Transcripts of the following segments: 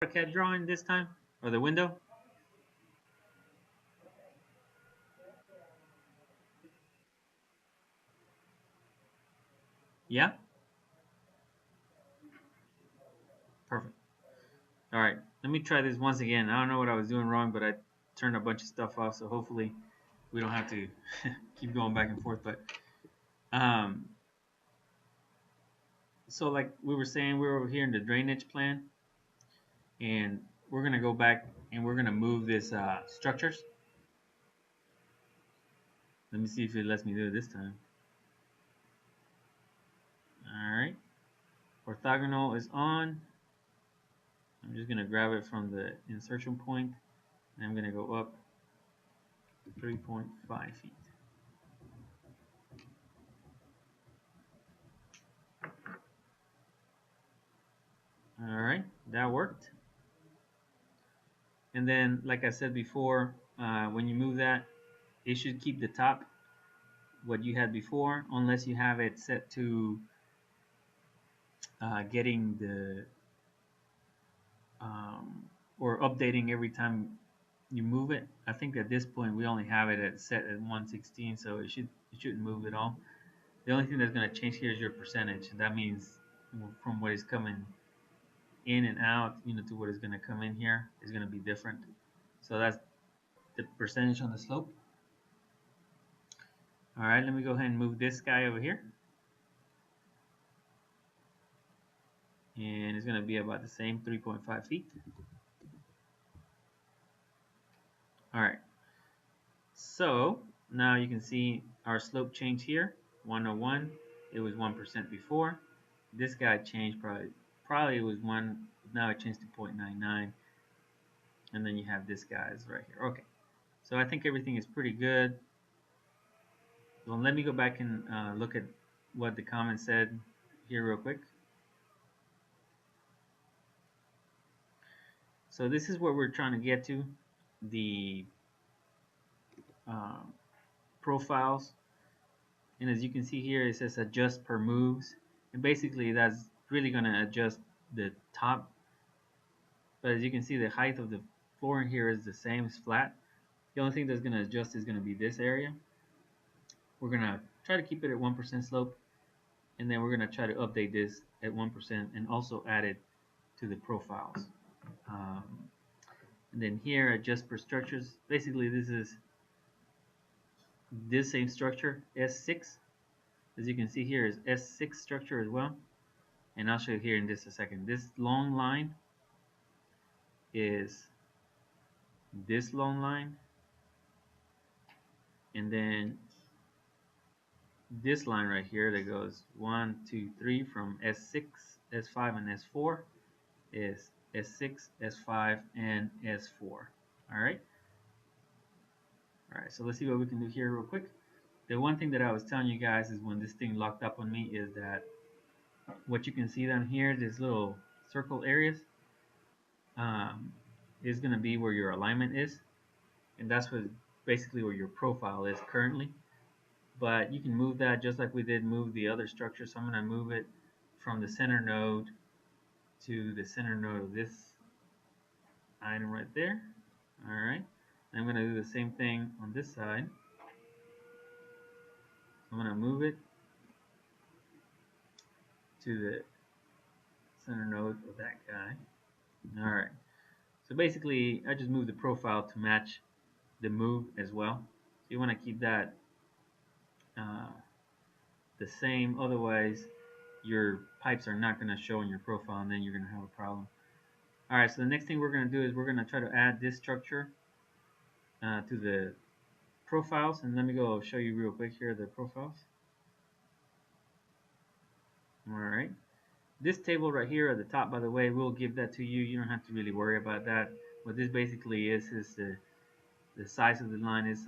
AutoCAD drawing this time, or the window? Yeah? Perfect. All right, let me try this once again. I don't know what I was doing wrong, but I turned a bunch of stuff off, so hopefully we don't have to keep going back and forth. But um, so like we were saying, we're over here in the drainage plan, and we're gonna go back and we're gonna move this structures. Let me see if it lets me do it this time. All right, orthogonal is on. I'm just gonna grab it from the insertion point, and I'm gonna go up 3.5 feet. All right, that worked. And then, like I said before, when you move that, it should keep the top what you had before, unless you have it set to getting the um, or updating every time you move it. I think at this point we only have it at set at 116, so it shouldn't move at all. The only thing that's going to change here is your percentage. That means from what is coming in and out, to what is going to come in here is going to be different. So that's the percentage on the slope. All right, let me go ahead and move this guy over here. And it's going to be about the same, 3.5 feet. All right, so now you can see our slope change here, 101. It was 1% before. This guy changed probably it was 1, now it changed to 0.99. And then you have this guy's right here. Okay, so I think everything is pretty good. So let me go back and look at what the comments said here real quick. So this is what we're trying to get to, the uh, profiles. And as you can see here, it says adjust per moves. And basically that's really going to adjust the top. But as you can see, the height of the floor in here is the same, it's flat. The only thing that's going to adjust is going to be this area. We're going to try to keep it at 1% slope. And then we're going to try to update this at 1% and also add it to the profiles. Um, and then here, adjust per structures. Basically, this is this same structure, S6. As you can see here is S6 structure as well. And I'll show you here in just a second. This long line is this long line. And then this line right here that goes 1, 2, 3 from S6, S5, and S4 is S6, S5, and S4. All right. All right. So let's see what we can do here real quick. The one thing that I was telling you guys is when this thing locked up on me is that what you can see down here, this little circle areas, um, is going to be where your alignment is, and that's what basically where your profile is currently. But you can move that just like we did move the other structure. So I'm going to move it from the center node to the center node of this item right there. All right. I'm going to do the same thing on this side. I'm going to move it to the center node of that guy. All right. So basically, I just moved the profile to match the move as well. So you want to keep that uh, the same. Otherwise, your pipes are not going to show in your profile, and then you're going to have a problem. All right. So the next thing we're going to do is we're going to try to add this structure to the profiles, and let me go show you real quick here the profiles. All right. This table right here at the top, by the way, we'll give that to you. You don't have to really worry about that. What this basically is the size of the line is.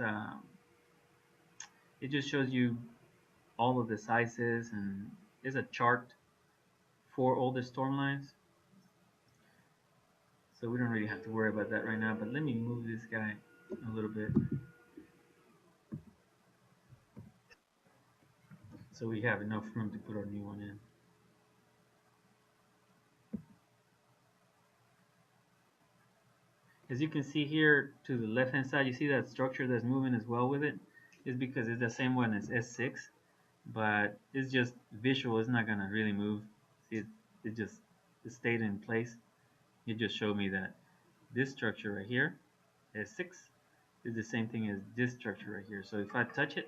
It just shows you all of the sizes and is a chart for all the storm lines. So we don't really have to worry about that right now. But let me move this guy a little bit so we have enough room to put our new one in. As you can see here to the left hand side, you see that structure that's moving as well with it is because it's the same one as S6, but it's just visual. It's not gonna really move. See, it just it stayed in place. It just showed me that this structure right here, S6, is the same thing as this structure right here. So if I touch it,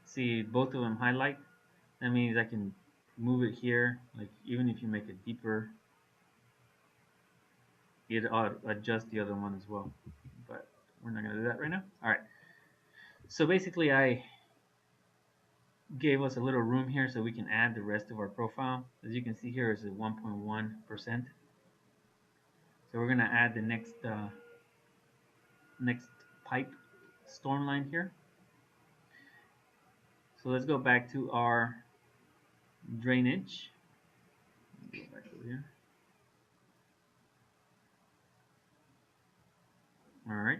see both of them highlight. That means I can move it here. Like even if you make it deeper, it adjust the other one as well. But we're not gonna do that right now. All right. So basically, I gave us a little room here so we can add the rest of our profile. As you can see here is at 1.1%. So we're gonna add the next pipe storm line here. So let's go back to our drainage. Go back over here. All right.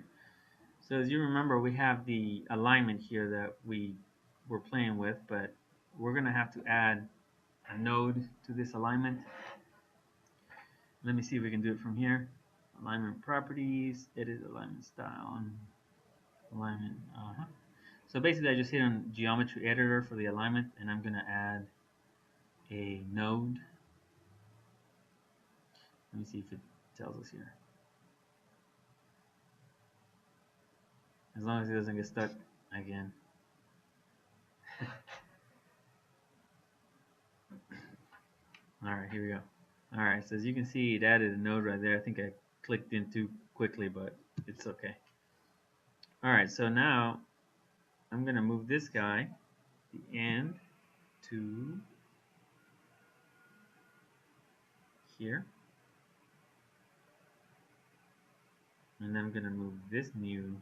So as you remember, we have the alignment here that we were playing with, but we're gonna have to add a node to this alignment. Let me see if we can do it from here. Alignment properties, edit alignment style, alignment. So basically, I just hit on geometry editor for the alignment, and I'm gonna add a node. Let me see if it tells us here. As long as it doesn't get stuck again. All right, here we go. All right, so as you can see, it added a node right there. I think I clicked in too quickly, but it's okay. All right, so now I'm gonna move this guy, the end, to here. And I'm gonna move this new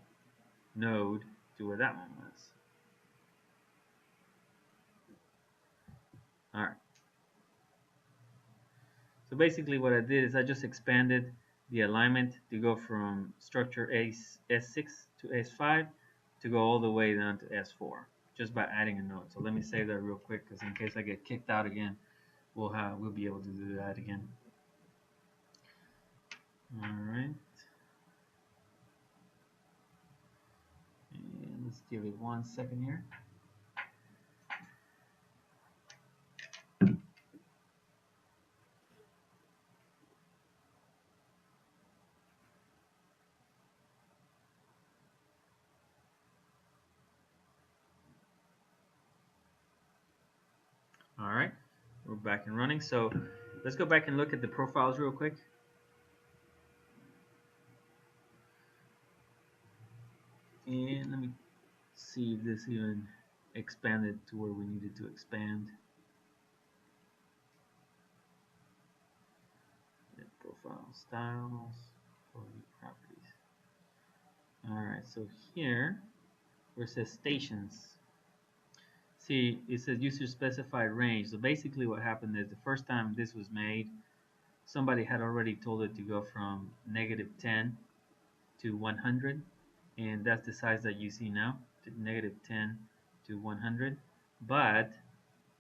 node to where that one was. All right. So basically what I did is I just expanded the alignment to go from structure S6 to S5 to go all the way down to S4 just by adding a node. So let me save that real quick because in case I get kicked out again, we'll be able to do that again. All right. And let's give it 1 second here. All right, we're back and running. So let's go back and look at the profiles real quick. And let me see if this even expanded to where we needed to expand. Profile styles, properties. All right, so here where it says stations, see it says user specified range. So basically what happened is the first time this was made, somebody had already told it to go from -10 to 100, and that's the size that you see now, -10 to 100. But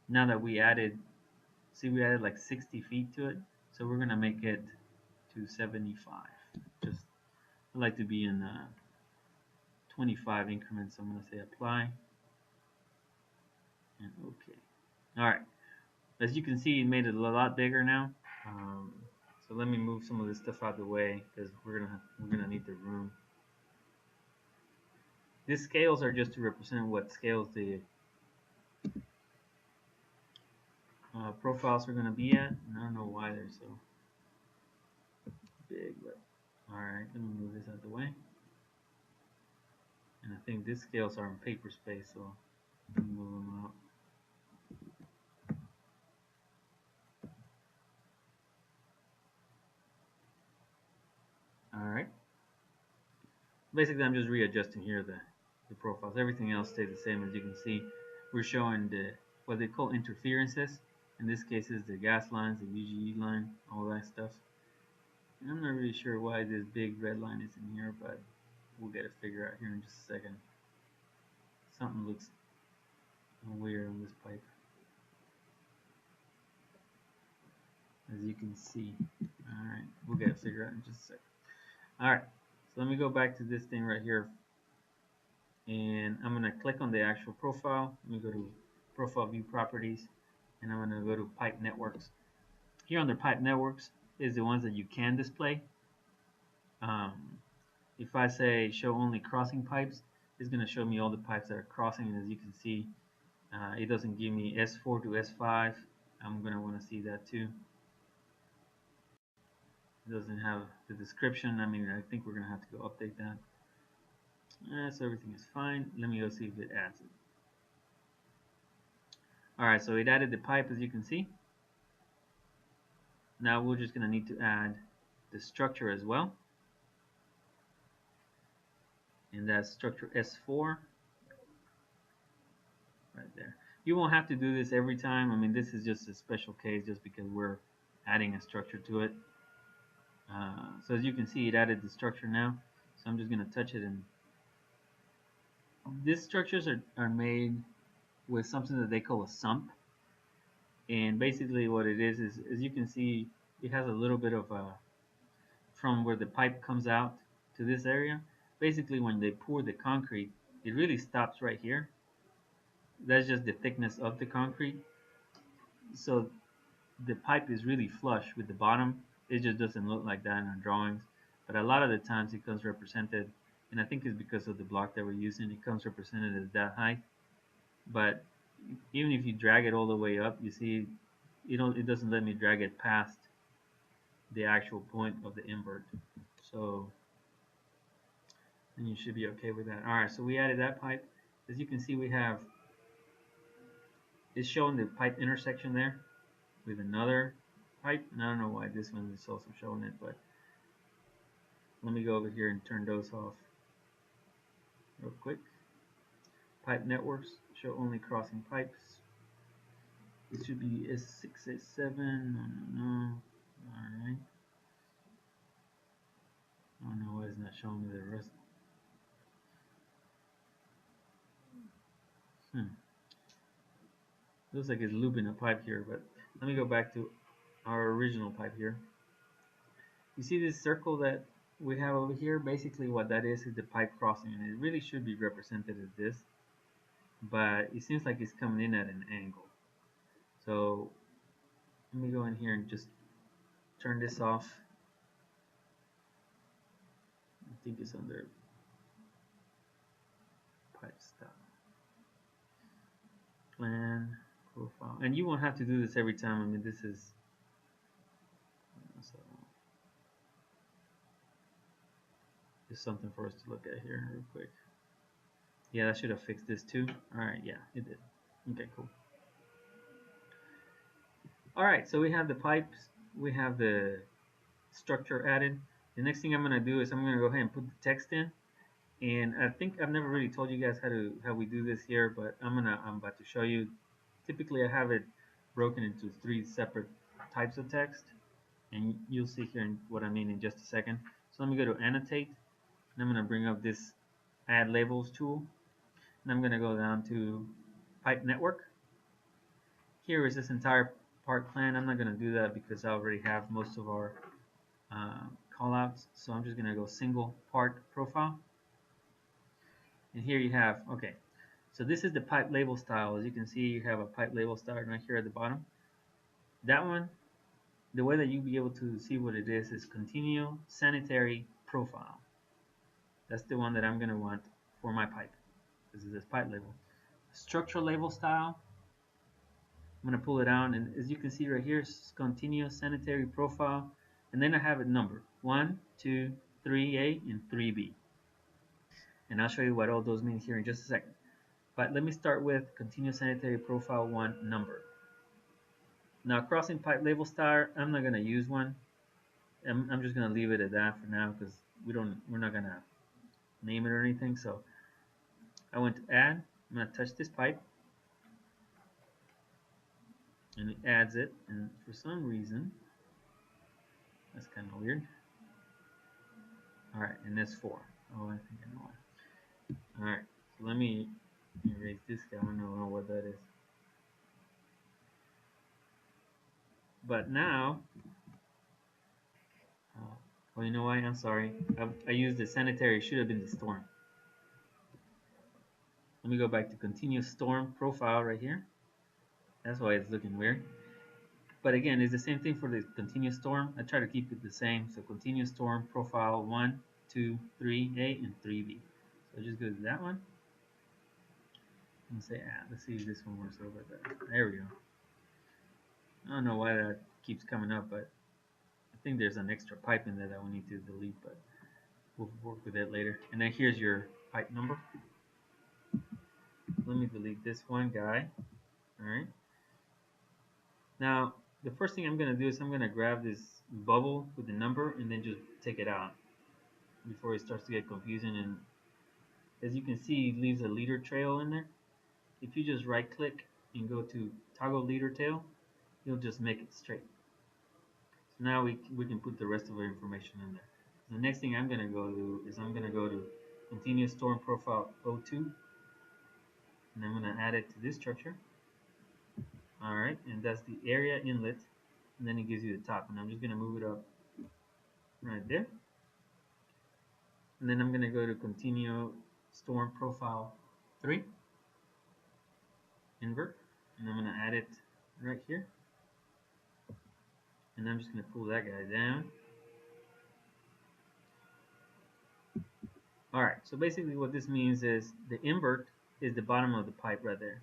now that we added, see we added like 60 feet to it, so we're gonna make it to 75. Just I like to be in 25 increments. So I'm going to say apply and OK. All right. As you can see, it made it a lot bigger now. So let me move some of this stuff out of the way because we're gonna need the room. These scales are just to represent what scales the profiles are going to be at. And I don't know why they're so big, but all right. Let me move this out of the way. And I think these scales are in paper space, so let me move them out. All right. Basically, I'm just readjusting here the profiles. Everything else stays the same. As you can see, we're showing what they call interferences. In this case, is the gas lines, the UGE line, all that stuff. And I'm not really sure why this big red line is in here, but we'll get it figured out here in just a second. Something looks weird on this pipe, as you can see. All right, we'll get it figured out in just a second. All right, so let me go back to this thing right here, and I'm gonna click on the actual profile. Let me go to Profile View Properties, and I'm gonna go to Pipe Networks. Here under Pipe Networks is the ones that you can display. Um, if I say show only crossing pipes, it's gonna show me all the pipes that are crossing, and as you can see, it doesn't give me S4 to S5. I'm gonna want to see that too. It doesn't have the description. I mean, I think we're gonna have to go update that. So everything is fine. Let me go see if it adds it. All right, so it added the pipe as you can see. Now we're just gonna need to add the structure as well, and that's structure S4 right there. You won't have to do this every time. I mean, this is just a special case just because we're adding a structure to it. So as you can see, it added the structure now. So I'm just gonna touch it, and these structures are made with something that they call a sump. And basically what it is as you can see, it has a little bit of a, from where the pipe comes out to this area. Basically when they pour the concrete, it really stops right here. That's just the thickness of the concrete. So the pipe is really flush with the bottom. It just doesn't look like that in our drawings. But a lot of the times it comes represented, and I think it's because of the block that we're using, it comes represented as that height. But even if you drag it all the way up, you see it doesn't let me drag it past the actual point of the invert. So then you should be okay with that. All right, so we added that pipe. As you can see, we have, it's showing the pipe intersection there with another pipe. And I don't know why this one is also showing it, but let me go over here and turn those off real quick. Pipe networks, show only crossing pipes. It should be S6, S7, no. All right. I don't know why it's not showing me the rest. Hmm. Looks like it's looping a pipe here, but let me go back to our original pipe here. You see this circle that we have over here? Basically what that is the pipe crossing, and it really should be represented as this, but it seems like it's coming in at an angle. So let me go in here and just turn this off. I think it's under pipe style. Plan, profile. And you won't have to do this every time. I mean, this is, so just something for us to look at here real quick. Yeah, that should have fixed this too. All right, yeah, it did. Okay, cool. All right, so we have the pipes, we have the structure added. The next thing I'm gonna do is I'm gonna go ahead and put the text in. And I think I've never really told you guys how we do this here, but I'm about to show you. Typically, I have it broken into 3 separate types of text, and you'll see here what I mean in just a second. So let me go to annotate, and I'm gonna bring up this add labels tool, and I'm gonna go down to pipe network. Here is this entire part plan. I'm not gonna do that because I already have most of our callouts, so I'm just gonna go single part profile. And here you have, okay, so this is the pipe label style. As you can see, you have a pipe label style right here at the bottom. That one, the way that you'll be able to see what it is continual sanitary profile. That's the one that I'm going to want for my pipe. This is this pipe label. Structural label style, I'm going to pull it out, and as you can see right here, it's continuous sanitary profile. And then I have it numbered 1, 2, 3A, and 3B. And I'll show you what all those mean here in just a second. But let me start with continuous sanitary profile 1 number. Now crossing pipe label star, I'm not gonna use one. I'm just gonna leave it at that for now because we're not gonna name it or anything. So I went to add. I'm gonna touch this pipe, and it adds it. And for some reason, that's kind of weird. All right, and that's 4. Oh, I think I know why. All right, so let me erase this guy. I don't know what that is. But now, Oh, you know why? I'm sorry. I used the sanitary. It should have been the storm. Let me go back to continuous storm profile right here. That's why it's looking weird. But again, it's the same thing for the continuous storm. I try to keep it the same. So continuous storm profile 1, 2, 3A, and 3B. So just go to that one. And say, let's see if this one works over there. There we go. I don't know why that keeps coming up, but I think there's an extra pipe in there that we need to delete, but we'll work with it later. And then here's your pipe number. Let me delete this one guy. All right. Now, the first thing I'm going to do is I'm going to grab this bubble with the number and then just take it out before it starts to get confusing. And as you can see, it leaves a leader trail in there. If you just right click and go to toggle leader tail, you'll just make it straight. So now we can put the rest of our information in there. The next thing I'm going to go to is I'm going to go to continuous storm profile 02, and I'm going to add it to this structure. All right, and that's the area inlet, and then it gives you the top, and I'm just going to move it up right there. And then I'm going to go to continue storm profile 3, invert, and I'm going to add it right here. And I'm just going to pull that guy down. All right, so basically what this means is the invert is the bottom of the pipe right there.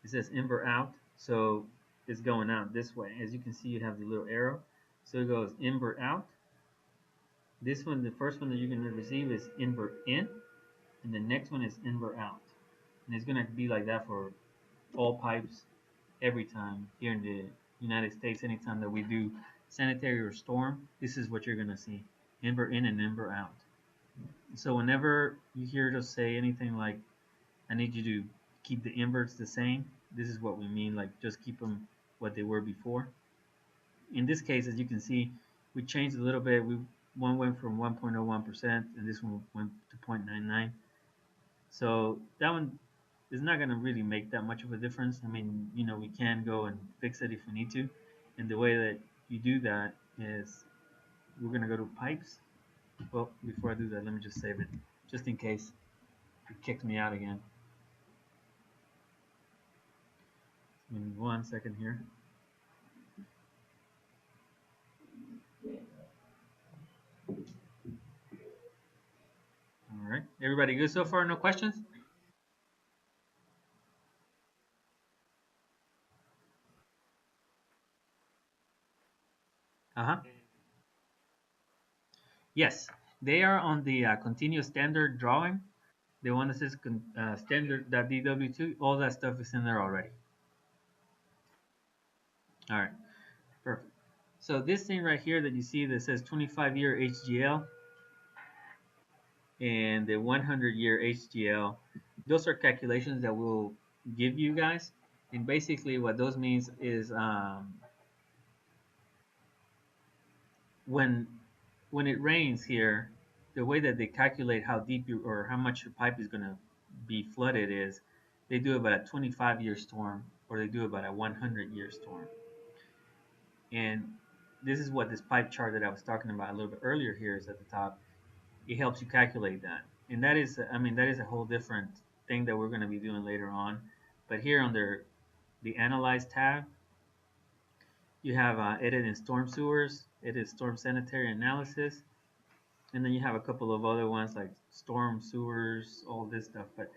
It says invert out, so it's going out this way. As you can see, you have the little arrow. So it goes invert out. This one, the first one that you're going to receive is invert in, and the next one is invert out. And it's going to be like that for all pipes every time here in the United States. Anytime that we do sanitary or storm, this is what you're going to see: invert in and invert out. So whenever you hear us say anything like, I need you to keep the inverts the same, this is what we mean, like just keep them what they were before. In this case, as you can see, we changed a little bit. One went from 1.01% and this one went to 0.99. So that one is not going to really make that much of a difference. I mean, we can go and fix it if we need to. And the way that you do that is we're going to go to pipes. Well, before I do that, let me just save it, just in case it kicks me out again. Give me 1 second here. All right. Everybody good so far? No questions? Uh-huh. Yes. They are on the continuous standard drawing. The one that says standard.dw2. All that stuff is in there already. All right. Perfect. So this thing right here that you see that says 25-year HGL and the 100-year HGL, those are calculations that we'll give you guys. And basically what those means is when when it rains here, the way that they calculate how deep you or how much your pipe is going to be flooded is they do about a 25-year storm or they do about a 100-year storm. And this is what this pipe chart that I was talking about a little bit earlier here is at the top. It helps you calculate that. And that is, I mean, that is a whole different thing that we're going to be doing later on. But here under the Analyze tab, you have Edit in Storm Sewers, Edit Storm Sanitary Analysis, and then you have a couple of other ones like Storm Sewers, all this stuff. But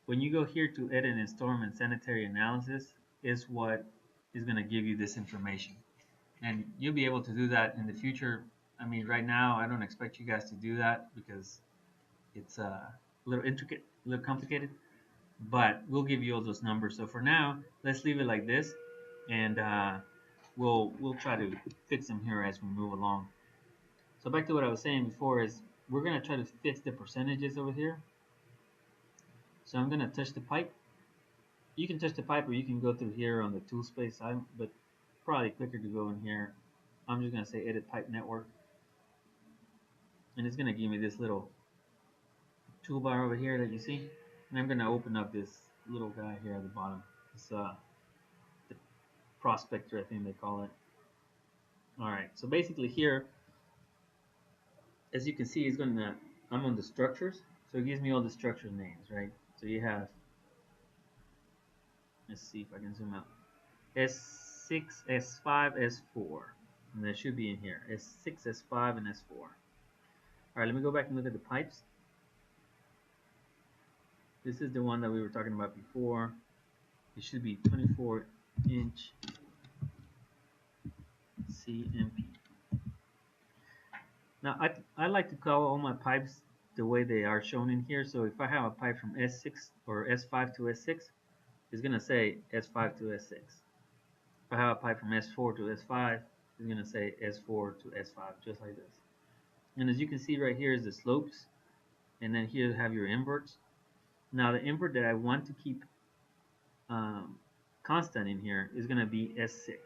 when you go here to Edit in Storm and Sanitary Analysis, is what is going to give you this information. And you'll be able to do that in the future. I mean, right now, I don't expect you guys to do that because it's a little intricate, a little complicated, but we'll give you all those numbers. So for now, let's leave it like this, and we'll try to fix them here as we move along. So back to what I was saying before is we're gonna try to fix the percentages over here. So I'm gonna touch the pipe. You can touch the pipe or you can go through here on the tool space side, but probably quicker to go in here. I'm just gonna say edit pipe network, and it's gonna give me this little toolbar over here that you see. And I'm gonna open up this little guy here at the bottom. It's the prospector, I think they call it. All right, so basically here as you can see, I'm on the structures, so it gives me all the structure names, right? So you have, let's see if I can zoom out. S6, S5, S4, and that should be in here. S6, S5, and S4. All right, let me go back and look at the pipes. This is the one that we were talking about before. It should be 24-inch CMP. Now, I like to call all my pipes the way they are shown in here. So if I have a pipe from S6 or S5 to S6, it's going to say S5 to S6. If I have a pipe from S4 to S5, it's going to say S4 to S5, just like this. And as you can see right here is the slopes, and then here you have your inverts. Now the invert that I want to keep um, constant in here is going to be S6.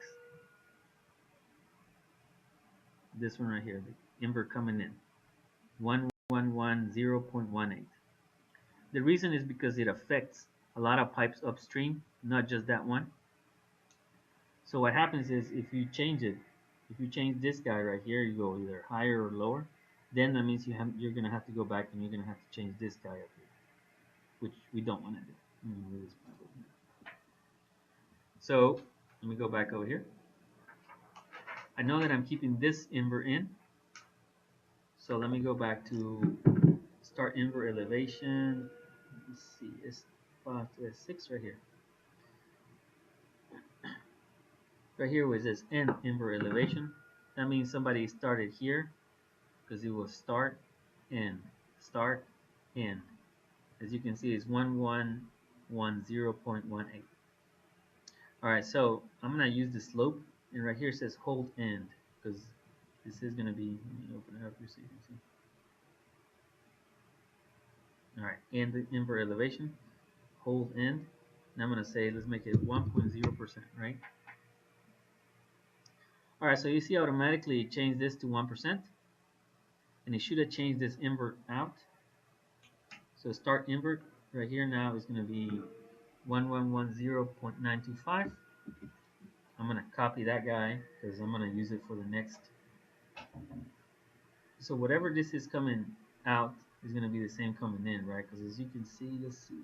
This one right here, the invert coming in, 1110.18. The reason is because it affects a lot of pipes upstream, not just that one. So what happens is if you change it, if you change this guy right here, you go either higher or lower, then that means you're going to have to go back and you're going to have to change this guy up here, which we don't want to do. So let me go back over here. I know that I'm keeping this invert in. So let me go back to start invert elevation. Let's see, S5 to S6 right here. Right here where it says end invert elevation. That means somebody started here because it will start, end, start, end. As you can see, it's 1110.18. All right, so I'm gonna use the slope, and right here it says hold end because this is gonna be. Let me open it up here so you can see. All right, and the invert elevation, hold end. And I'm gonna say let's make it 1.0%, right? All right, so you see automatically it changed this to 1%, and it should have changed this invert out. So start invert right here now is gonna be 1110.925. I'm gonna copy that guy because I'm gonna use it for the next. So whatever this is coming out is gonna be the same coming in, right? Because as you can see, let's see,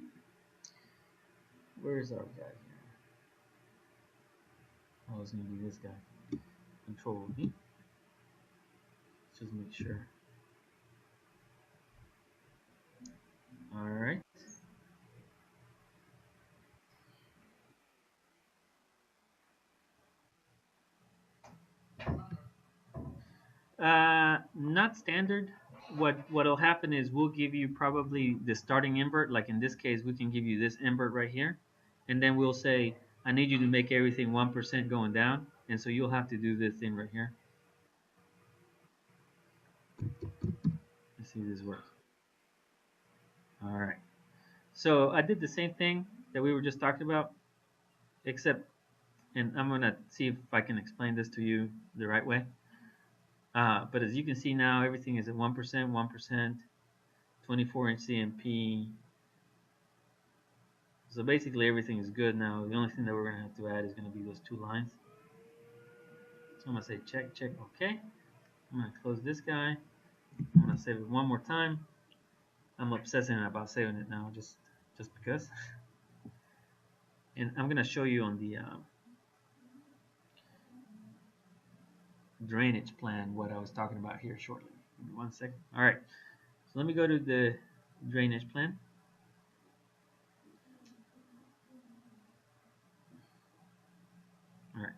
where is our guy here? Oh, it's gonna be this guy. Control V. Let's just make sure. All right. Not standard. What'll happen is we'll give you probably the starting invert. Like in this case, we can give you this invert right here, and then we'll say, I need you to make everything 1% going down, and so you'll have to do this thing right here. Let's see if this works. All right. So I did the same thing that we were just talking about, except, and I'm gonna see if I can explain this to you the right way. But as you can see now, everything is at 1%, 1%, 24-inch CMP. So basically everything is good now. The only thing that we're gonna have to add is gonna be those two lines. So I'm gonna say check, check, okay. I'm gonna close this guy. I'm gonna save it one more time. I'm obsessing about saving it now, just because. And I'm gonna show you on the drainage plan what I was talking about here shortly. Give me 1 second. All right. So let me go to the drainage plan. All right.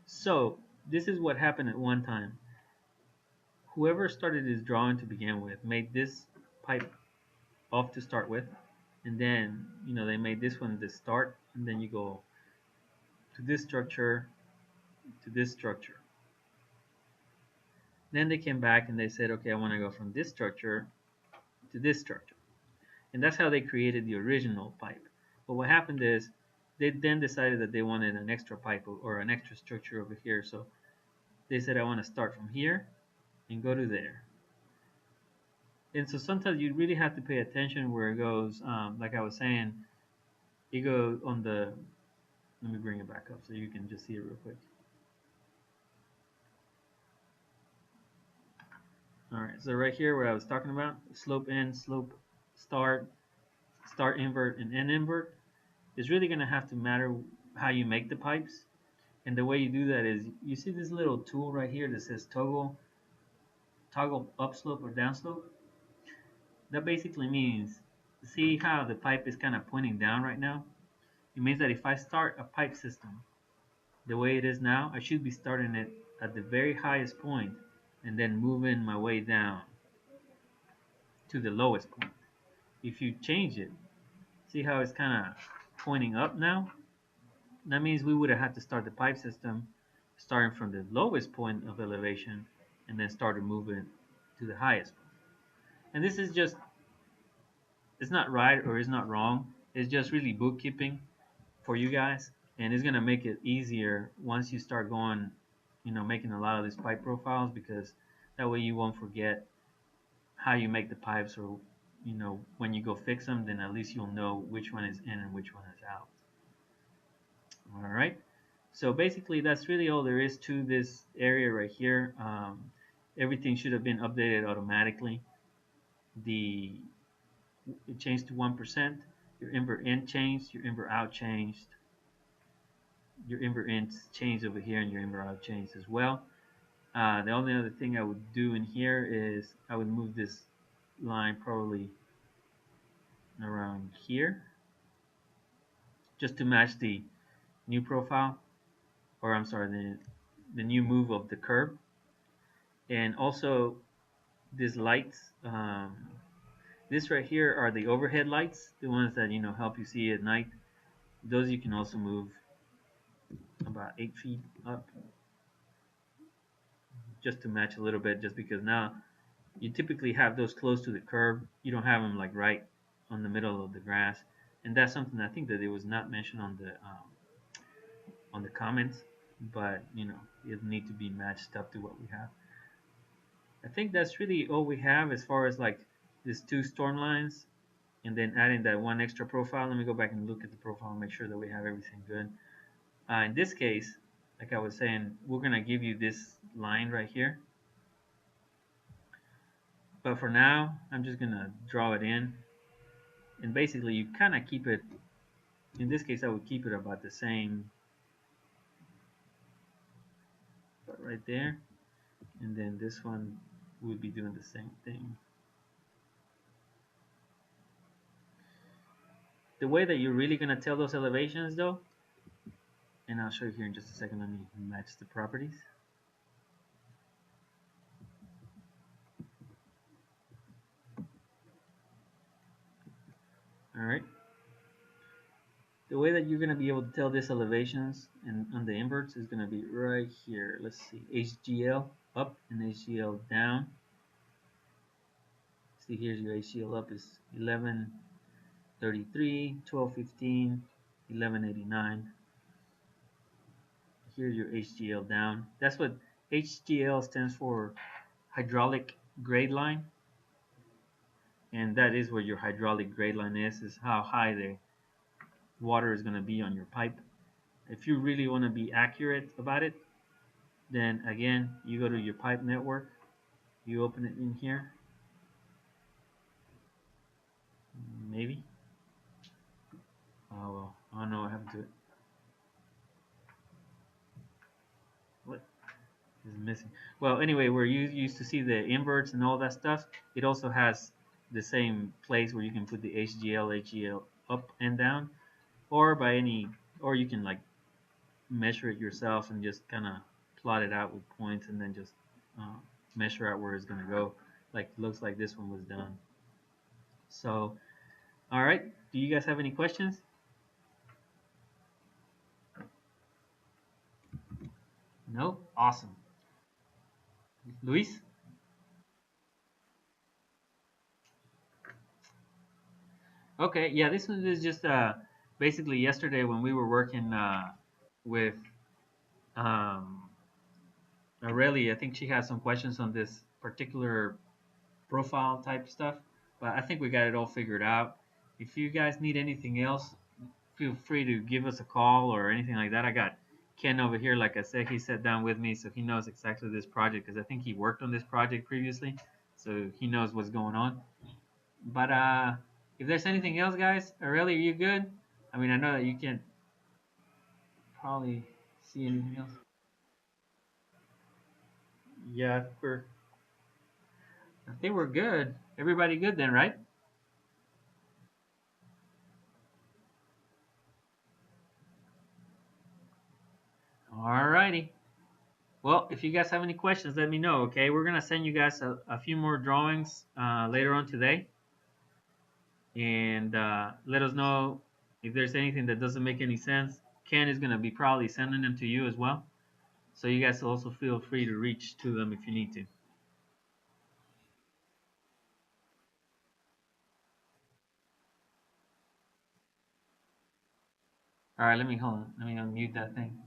So this is what happened at one time. Whoever started this drawing to begin with made this pipe off to start with, and then they made this one the start, and then you go to this structure, to this structure. Then they came back and they said, okay, I want to go from this structure to this structure, and that's how they created the original pipe. But what happened is they then decided that they wanted an extra pipe or an extra structure over here, so they said I want to start from here and go to there. And so sometimes you really have to pay attention where it goes. Like I was saying, it goes on the. Let me bring it back up so you can just see it real quick. All right, so right here where I was talking about slope end, slope start, start invert, and end invert is really going to have to matter how you make the pipes. And the way you do that is you see this little tool right here that says toggle upslope or downslope. That basically means, see how the pipe is kind of pointing down right now? It means that if I start a pipe system the way it is now, I should be starting it at the very highest point and then moving my way down to the lowest point. If you change it, see how it's kind of pointing up now? That means we would have had to start the pipe system starting from the lowest point of elevation and then started moving to the highest point. And this is just, it's not right or it's not wrong. It's just really bookkeeping for you guys. And it's going to make it easier once you start going, making a lot of these pipe profiles, because that way you won't forget how you make the pipes, or, when you go fix them, then at least you'll know which one is in and which one is out. All right. So basically, that's really all there is to this area right here. Everything should have been updated automatically. The It changed to 1%. Your invert in changed. Your invert out changed. Your invert in changed over here, and your invert out changed as well. The only other thing I would do in here is I would move this line probably around here, just to match the new profile, or I'm sorry, the new move of the curve. And also these lights, this right here are the overhead lights, the ones that help you see at night. Those you can also move about 8 feet up, just to match a little bit, just because now you typically have those close to the curb. You don't have them like right on the middle of the grass, and that's something I think that it was not mentioned on the comments, but it need to be matched up to what we have. I think that's really all we have as far as like these two storm lines, and then adding that one extra profile. Let me go back and look at the profile and make sure that we have everything good. In this case, like I was saying, we're gonna give you this line right here, but for now, I'm just gonna draw it in, and basically you kind of keep it. In this case, I would keep it about the same, but right there, and then this one would be doing the same thing. The way that you're really gonna tell those elevations, though, and I'll show you here in just a second. Let me match the properties. All right. The way that you're going to be able to tell this elevations and on the inverts is going to be right here. Let's see, HGL up and HGL down. See, here's your HGL up is 1133, 1215, 1189. Here's your HGL down. That's what HGL stands for, hydraulic grade line. And that is where your hydraulic grade line is how high the water is going to be on your pipe. If you really want to be accurate about it, then again, you go to your pipe network, you open it in here, maybe. Oh well, oh no, I have to. What is missing? Well, anyway, where you used to see the inverts and all that stuff, it also has the same place where you can put the HGL, HGL up and down, or by any, or you can like measure it yourself and just kind of plot it out with points, and then just uh, measure out where it's gonna go. Like looks like this one was done. So, all right. Do you guys have any questions? No? Awesome. Luis? Okay, yeah, this one is just basically yesterday when we were working with um, Aurelia. I think she had some questions on this particular profile type stuff, but I think we got it all figured out. If you guys need anything else, feel free to give us a call or anything like that. I got Ken over here, like I said, he sat down with me, so he knows exactly this project because I think he worked on this project previously. so he knows what's going on. But if there's anything else, guys, Aurelia, are you good? I mean, I know that you can't probably see anything else. Yeah, I think we're good. Everybody good then, right? All righty. Well, if you guys have any questions, let me know. Okay, we're gonna send you guys a few more drawings later on today, and let us know if there's anything that doesn't make any sense. Ken is gonna be probably sending them to you as well, so you guys also feel free to reach to them if you need to. All right, let me hold on. Let me unmute that thing.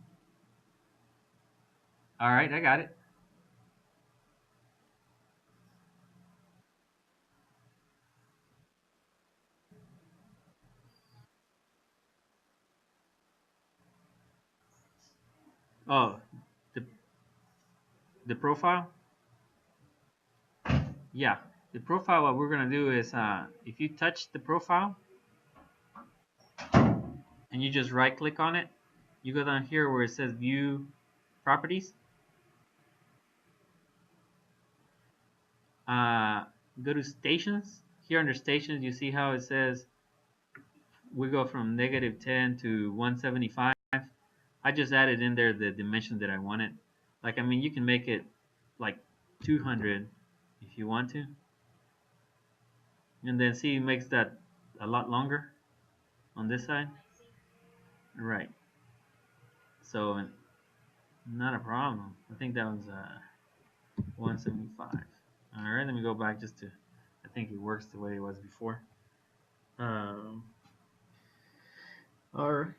All right, I got it. Oh, the the profile. Yeah, the profile. What we're gonna do is, if you touch the profile and you just right click on it, you go down here where it says View Properties. Uh, Go to Stations. Here under Stations, you see how it says we go from -10 to 175. I just added in there the dimension that I wanted. Like, I mean, you can make it like 200 if you want to, and then see it makes that a lot longer on this side. Right. So not a problem. I think that was 175. All right, let me go back just to. I think it works the way it was before. Um, all right.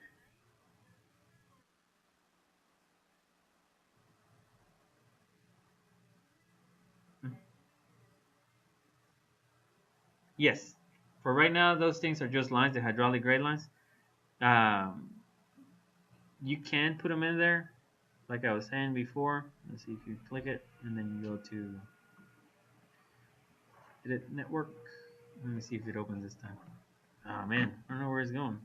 Yes. For right now, those things are just lines, the hydraulic grade lines. Um, you can put them in there, like I was saying before. Let's see if you click it, and then you go to Edit Network. Let me see if it opens this time. Oh man, I don't know where it's going.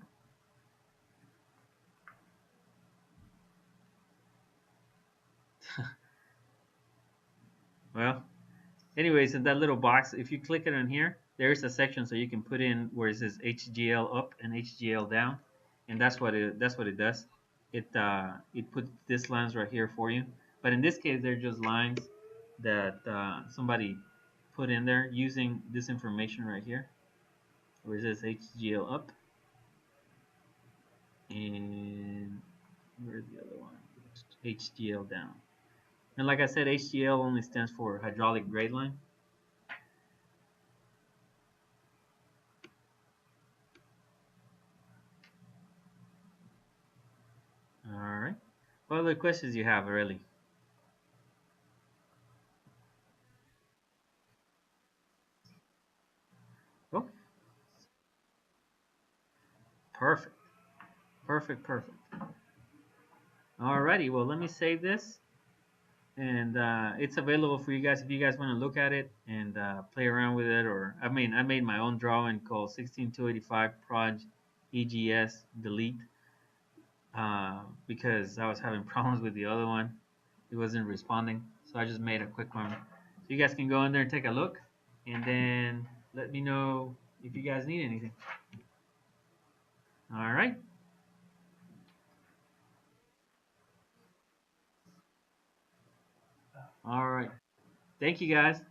Well, anyways, in that little box, if you click it on here, there's a section so you can put in where it says HGL up and HGL down, and that's what it does. It puts this lines right here for you. But in this case, they're just lines that somebody put in there using this information right here, where it says HGL up, and where's the other one? HGL down. And like I said, HGL only stands for hydraulic grade line. All right. What other questions you have, really? Oh, perfect, perfect, perfect. Alrighty, well, let me save this, and it's available for you guys if you guys want to look at it and play around with it. Or I mean, I made my own drawing called 16285 Proj EGS Delete because I was having problems with the other one. It wasn't responding, so I just made a quick one. So you guys can go in there and take a look, and then let me know if you guys need anything. All right. All right. Thank you guys.